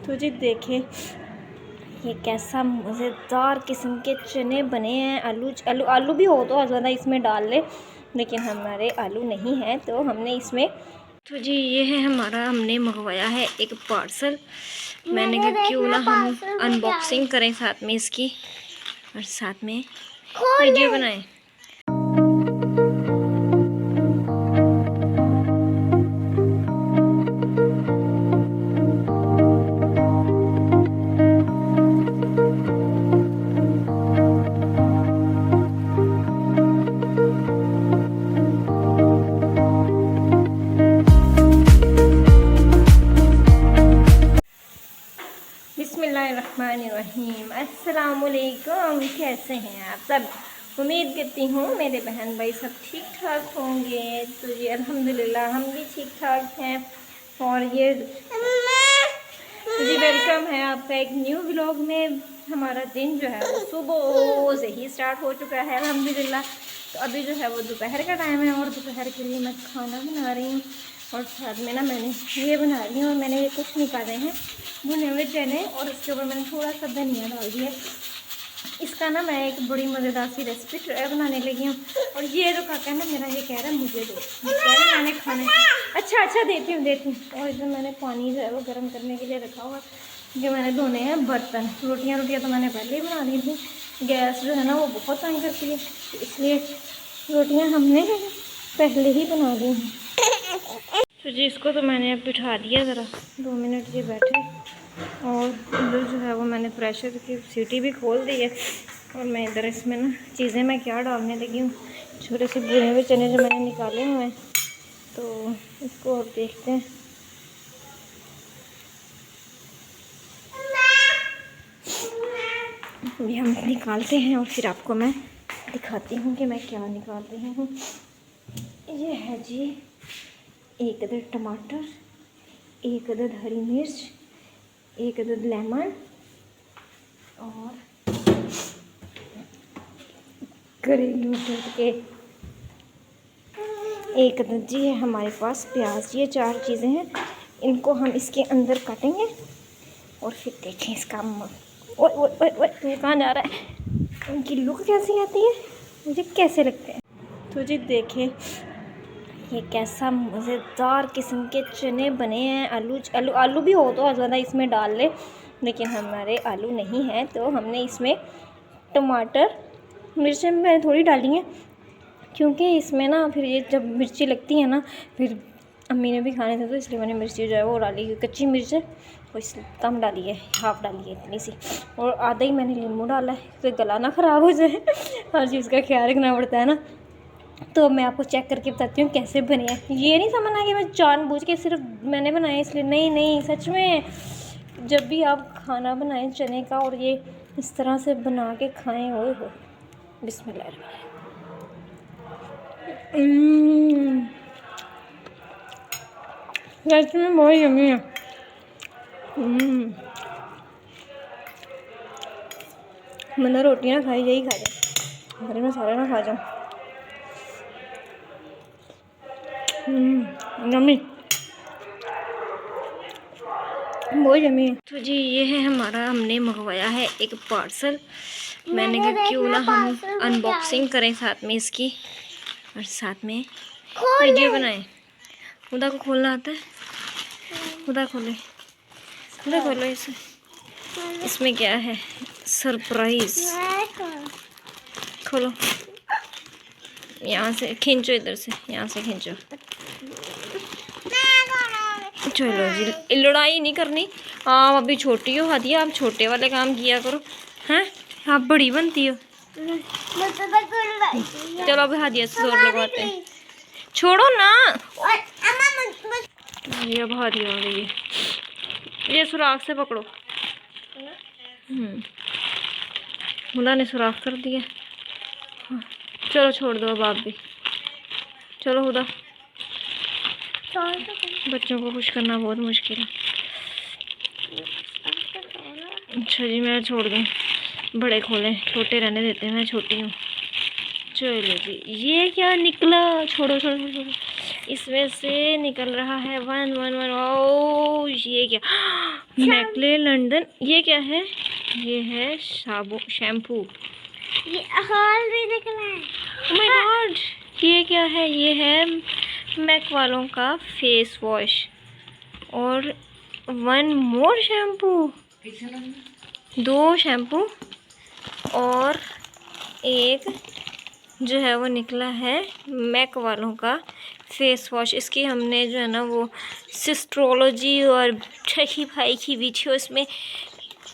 तो जी देखें ये कैसा मज़ेदार किस्म के चने बने हैं। आलू भी हो तो ज़्यादा इसमें डाल ले, लेकिन हमारे आलू नहीं हैं तो हमने इसमें। तो जी ये है हमारा, हमने मंगवाया है एक पार्सल। मैंने कहा क्यों ना हम अनबॉक्सिंग करें साथ में इसकी, और साथ में वीडियो बनाएं। बिस्मिल्लाहिर्रहमानिर्रहीम। अस्सलामुअलैकुम, कैसे हैं आप सब? उम्मीद करती हूँ मेरे बहन भाई सब ठीक ठाक होंगे। तो जी अल्हम्दुलिल्लाह हम भी ठीक ठाक हैं। और ये जी वेलकम है आपका एक न्यू व्लॉग में। हमारा दिन जो है वो सुबह से ही स्टार्ट हो चुका है अल्हम्दुलिल्लाह। तो अभी जो है वो दोपहर का टाइम है और दोपहर के लिए मैं खाना बना रही हूँ, और साथ में ना मैंने ये बना रही हूँ। और मैंने ये कुछ निकाले हैं भुने हुए चने, और उसके ऊपर मैंने थोड़ा सा धनिया डाल दिया। इसका ना मैं एक बड़ी मज़ेदार सी रेसिपी बनाने लगी हूँ। और ये जो काका है ना मेरा, ये कह रहा है मुझे दो, कह रहा है मैंने खाने। अच्छा देती हूँ। और इधर मैंने पानी जो है वो गर्म करने के लिए रखा हुआ, जो मैंने धोने हैं बर्तन। रोटियाँ तो मैंने पहले ही बना ली थी। गैस जो है ना वो बहुत तंग करती है, इसलिए रोटियाँ हमने पहले ही बना ली हैं। तो जी इसको तो मैंने अब बिठा दिया, ज़रा 2 मिनट जी बैठे। और इधर जो है वो मैंने प्रेशर की सीटी भी खोल दी है। और मैं इधर इसमें ना चीज़ें मैं क्या डालने लगी हूँ, छोटे से भुने हुए चने जो मैंने निकाले हुए हैं। तो इसको अब देखते हैं। ये हम निकालते हैं और फिर आपको मैं दिखाती हूँ कि मैं क्या निकाल रही हूँ। ये है जी 1 अदद टमाटर, 1 अदद हरी मिर्च, 1 अदद लेमन, और घरेलू के 1 अदद जी है हमारे पास प्याज। ये 4 चीज़ें हैं, इनको हम इसके अंदर काटेंगे और फिर देखें इसका। ओए तू कहाँ जा रहा है? उनकी लुक कैसी आती है, मुझे कैसे लगते हैं। तो जी देखें ये कैसा मज़ेदार किस्म के चने बने हैं। आलू भी हो तो ज़्यादा इसमें डाल ले, लेकिन हमारे आलू नहीं हैं तो हमने इसमें टमाटर, मिर्चें मैंने थोड़ी डाली हैं, क्योंकि इसमें ना फिर ये जब मिर्ची लगती है ना, फिर अम्मी ने भी खाने थे तो इसलिए मैंने मिर्ची जो है वो डाली। कच्ची मिर्च है वो इसलिए कम डाली है, हाफ़ डाली है इतनी सी। और आधा ही मैंने नींबू डाला है, फिर गला ना ख़राब हो जाए। हर चीज़ का ख्याल रखना पड़ता है ना। तो मैं आपको चेक करके बताती हूँ कैसे बने हैं। ये नहीं समझना कि मैं जानबूझ के सिर्फ मैंने बनाया इसलिए, नहीं सच में। जब भी आप खाना बनाएं चने का और ये इस तरह से बना के खाएं, ओए हो बिस्मिल्लाह। सच में बहुत यम्मी है। मैंने रोटी ना खाई, यही खा जाए, घर में सारे ना खा जाऊँ। यम्मी, बहुत यम्मी है। तो जी ये है हमारा, हमने मंगवाया है एक पार्सल। मैंने कहा क्यों ना हम अनबॉक्सिंग करें साथ में इसकी, और साथ में वीडियो बनाएं। खुदा को खोलना आता है, खुदा खोलो इसे। इसमें क्या है, सरप्राइज। खोलो, यहाँ से खींचो, इधर से, यहाँ से खींचो। चलो जी, लड़ाई नहीं करनी। आप अभी छोटी हो हादिया, आप छोटे वाले काम किया करो, हैं? आप बड़ी बनती हो। चलो अभी हादिया से जोर लगवाते हैं। छोड़ो ना, ये अब हादिया हो गई है। ये सुराख से पकड़ो। खुदा ने सुराख कर दिया। चलो छोड़ दो अब आप भी, चलो खुदा। बच्चों को खुश करना बहुत मुश्किल है। अच्छा जी मैं छोड़ दूँ, बड़े खोलें, छोटे रहने देते हैं, मैं छोटी हूँ। चलो जी, ये क्या निकला? छोड़ो। इसमें से निकल रहा है 111। ओ ये क्या, मैक्ले लंदन, ये क्या है? ये है शैम्पू। ये हॉल भी निकला है। ओह माय गॉड, ये क्या है? ये है मैक वालों का फेस वॉश और 1 मोर शैम्पू, 2 शैम्पू और एक जो है वो निकला है मैक वालों का फेस वॉश। इसकी हमने जो है ना वो सिस्ट्रोलॉजी और ठगी भाई की वीडियोस में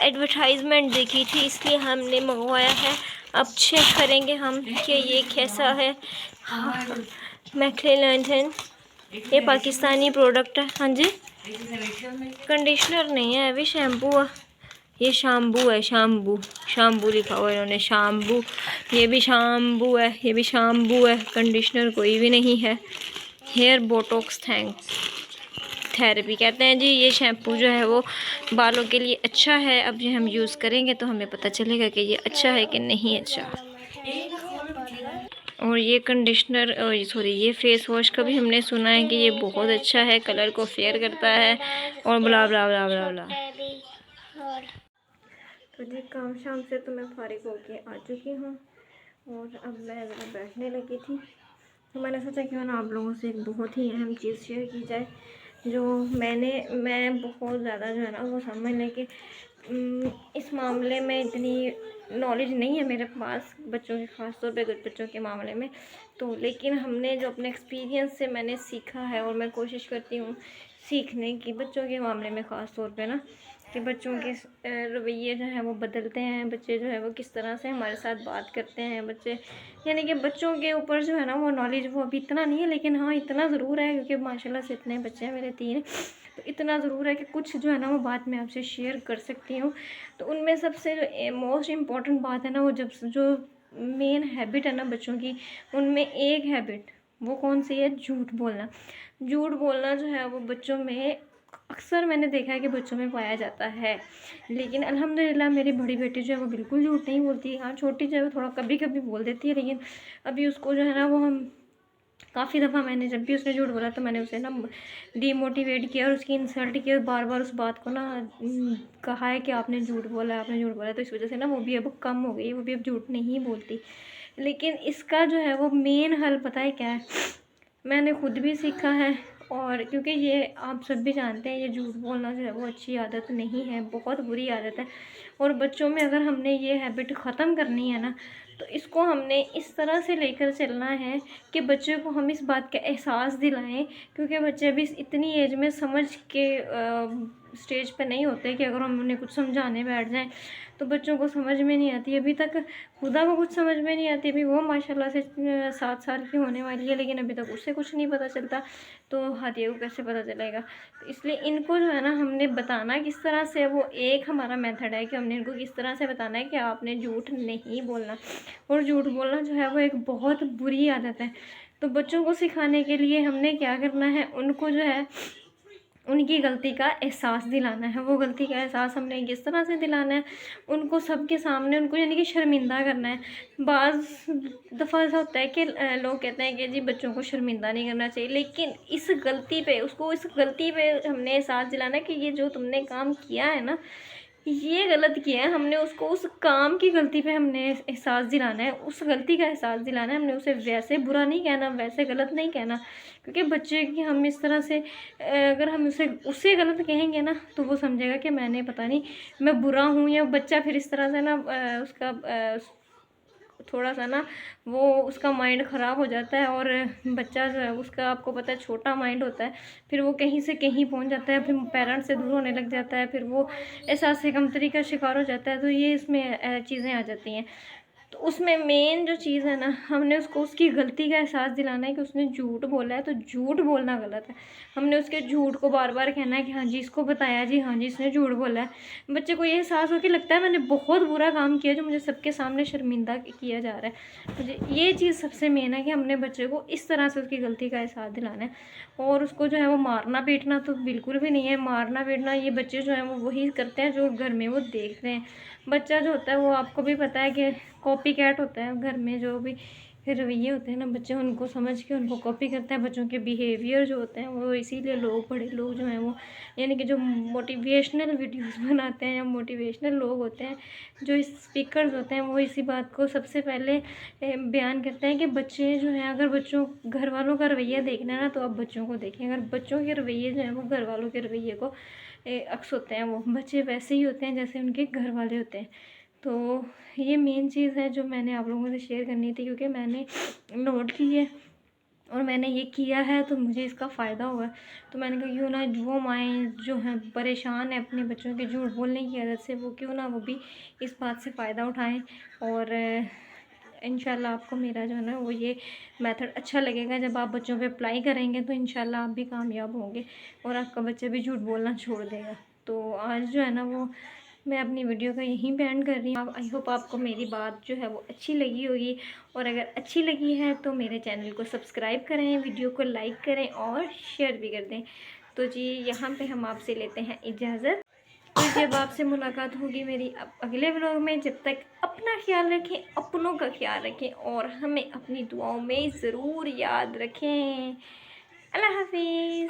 एडवर्टाइजमेंट देखी थी, इसलिए हमने मंगवाया है। अब चेक करेंगे हम कि ये कैसा है। मैक्ले लंदन, ये पाकिस्तानी प्रोडक्ट है। हाँ जी, कंडीशनर नहीं है, अभी शैम्पू है। ये शैम्पू है, शैम्पू लिखा हुआ है इन्होंने, शैम्पू। ये भी शैम्पू है, ये भी शैम्पू है, कंडीशनर कोई भी नहीं है। हेयर बोटॉक्स थेरेपी कहते हैं जी। ये शैम्पू जो है वो बालों के लिए अच्छा है। अब ये हम यूज़ करेंगे तो हमें पता चलेगा कि ये अच्छा है कि नहीं अच्छा। और ये कंडीशनर, सॉरी, ये फेस वॉश का भी हमने सुना है कि ये बहुत अच्छा है, कलर को फेयर करता है और ब्ला ब्ला ब्ला ब्ला ब्ला। तो जी काम शाम से तो मैं फारिग होके आ चुकी हूँ और अब मैं ज़रा बैठने लगी थी। तो मैंने सोचा क्यों ना आप लोगों से एक बहुत ही अहम चीज़ शेयर की जाए, जो मैं बहुत ज़्यादा जो है ना वो समझ लें कि इस मामले में इतनी नॉलेज नहीं है मेरे पास, बच्चों के ख़ास तौर पे बच्चों के मामले में। तो लेकिन हमने जो अपने एक्सपीरियंस से मैंने सीखा है और मैं कोशिश करती हूँ सीखने की बच्चों के मामले में ख़ास तौर पे ना, कि बच्चों के रवैये जो है वो बदलते हैं, बच्चे जो है वो किस तरह से हमारे साथ बात करते हैं। बच्चे यानी कि बच्चों के ऊपर जो है ना वो नॉलेज वो अभी इतना नहीं है, लेकिन हाँ इतना ज़रूर है क्योंकि माशाल्लाह से इतने बच्चे हैं मेरे 3, तो इतना ज़रूर है कि कुछ जो है ना वो बात मैं आपसे शेयर कर सकती हूँ। तो उनमें सबसे जो मोस्ट इम्पॉर्टेंट बात है ना, वो जब जो मेन हैबिट है ना बच्चों की, उनमें एक हैबिट वो कौन सी है? झूठ बोलना। झूठ बोलना जो है वो बच्चों में अक्सर मैंने देखा है कि बच्चों में पाया जाता है। लेकिन अल्हम्दुलिल्लाह मेरी बड़ी बेटी जो है वो बिल्कुल झूठ नहीं बोलती। हाँ छोटी जो है वो थोड़ा कभी कभी बोल देती है, लेकिन अभी उसको जो है ना वो हम काफ़ी दफ़ा मैंने जब भी उसने झूठ बोला तो मैंने उसे ना डीमोटिवेट किया और उसकी इंसल्ट किया और बार बार उस बात को ना कहा है कि आपने झूठ बोला है, आपने झूठ बोला है। तो इस वजह से ना वो भी अब कम हो गई, वो भी अब झूठ नहीं बोलती। लेकिन इसका जो है वो मेन हल पता है क्या है? मैंने खुद भी सीखा है, और क्योंकि ये आप सब भी जानते हैं ये झूठ बोलना जो है वो अच्छी आदत नहीं है, बहुत बुरी आदत है। और बच्चों में अगर हमने ये हैबिट ख़त्म करनी है ना, तो इसको हमने इस तरह से लेकर चलना है कि बच्चे को हम इस बात का एहसास दिलाएं, क्योंकि बच्चे अभी इतनी एज में समझ के स्टेज पे नहीं होते कि अगर हम उन्हें कुछ समझाने बैठ जाएं तो बच्चों को समझ में नहीं आती। अभी तक खुदा को कुछ समझ में नहीं आती। अभी वो माशाल्लाह से 7 साल की होने वाली है, लेकिन अभी तक उससे कुछ नहीं पता चलता, तो हादिया को कैसे पता चलेगा? तो इसलिए इनको जो है ना हमने बताना किस तरह से, वो एक हमारा मेथड है कि हमने इनको किस तरह से बताना है कि आपने झूठ नहीं बोलना। और झूठ बोलना जो है वो एक बहुत बुरी आदत है। तो बच्चों को सिखाने के लिए हमने क्या करना है, उनको जो है उनकी गलती का एहसास दिलाना है। वो गलती का एहसास हमने किस तरह से दिलाना है, उनको सबके सामने उनको यानी कि शर्मिंदा करना है। बाज़ दफ़ा ऐसा होता है कि लोग कहते हैं कि जी बच्चों को शर्मिंदा नहीं करना चाहिए, लेकिन इस गलती पे उसको इस गलती पे हमने एहसास दिलाना है कि ये जो तुमने काम किया है ना, ये गलत किया है। हमने उसको उस काम की गलती पे हमने एहसास दिलाना है, उस गलती का एहसास दिलाना है। हमने उसे वैसे बुरा नहीं कहना, वैसे गलत नहीं कहना, क्योंकि बच्चे की हम इस तरह से अगर हम उसे गलत कहेंगे ना तो वो समझेगा कि मैंने पता नहीं मैं बुरा हूँ, या बच्चा फिर इस तरह से ना उसका थोड़ा सा ना वो उसका माइंड ख़राब हो जाता है। और बच्चा जो है उसका आपको पता है छोटा माइंड होता है, फिर वो कहीं से कहीं पहुंच जाता है, फिर पेरेंट्स से दूर होने लग जाता है, फिर वो एहसास कमतरी का शिकार हो जाता है। तो ये इसमें चीज़ें आ जाती हैं। तो उसमें मेन जो चीज़ है ना, हमने उसको उसकी गलती का एहसास दिलाना है कि उसने झूठ बोला है, तो झूठ बोलना गलत है। हमने उसके झूठ को बार बार कहना है कि हाँ जी इसको बताया जी, हाँ जी इसने झूठ बोला है। बच्चे को ये एहसास हो कि लगता है मैंने बहुत बुरा काम किया जो मुझे सबके सामने शर्मिंदा किया जा रहा है। मुझे ये चीज़ सबसे मेन है कि हमने बच्चे को इस तरह से उसकी गलती का एहसास दिलाना है। और उसको जो है वो मारना पीटना तो बिल्कुल भी नहीं है। मारना पीटना ये बच्चे जो हैं वो वही करते हैं जो घर में वो देखते हैं। बच्चा जो होता है वो आपको भी पता है कि कॉपी कैट होता है घर में, जो भी रवैये होते हैं ना बच्चे उनको समझ के उनको कॉपी करते हैं। बच्चों के बिहेवियर जो होते हैं वो इसीलिए लोग बड़े लोग जो हैं वो यानी कि जो मोटिवेशनल वीडियोस बनाते हैं या मोटिवेशनल लोग होते हैं जो स्पीकर्स होते हैं वो इसी बात को सबसे पहले बयान करते हैं कि बच्चे जो हैं अगर बच्चों घर वालों का रवैया देखना है ना तो अब बच्चों को देखें। अगर बच्चों के रवैये जो हैं वो घर वालों के रवैये को अक्स होते हैं, वो बच्चे वैसे ही होते हैं जैसे उनके घर वाले होते हैं। तो ये मेन चीज़ है जो मैंने आप लोगों से शेयर करनी थी क्योंकि मैंने नोट की है और मैंने ये किया है तो मुझे इसका फ़ायदा हुआ है। तो मैंने कहा क्यों ना वो माएँ जो हैं परेशान हैं अपने बच्चों के झूठ बोलने की आदत से, वो क्यों ना वो भी इस बात से फ़ायदा उठाएं। और इंशाल्लाह आपको मेरा जो है ना वो ये मेथड अच्छा लगेगा। जब आप बच्चों पे अप्लाई करेंगे तो इंशाल्लाह आप भी कामयाब होंगे और आपका बच्चा भी झूठ बोलना छोड़ देगा। तो आज जो है ना वो मैं अपनी वीडियो का यहीं पे एंड कर रही हूँ। आई होप आपको मेरी बात जो है वो अच्छी लगी होगी और अगर अच्छी लगी है तो मेरे चैनल को सब्सक्राइब करें, वीडियो को लाइक करें और शेयर भी कर दें। तो जी यहाँ पे हम आपसे लेते हैं इजाज़त। तो जब आपसे मुलाकात होगी मेरी अगले व्लॉग में, जब तक अपना ख्याल रखें, अपनों का ख्याल रखें और हमें अपनी दुआओं में ज़रूर याद रखें। अल्लाह हाफिज़।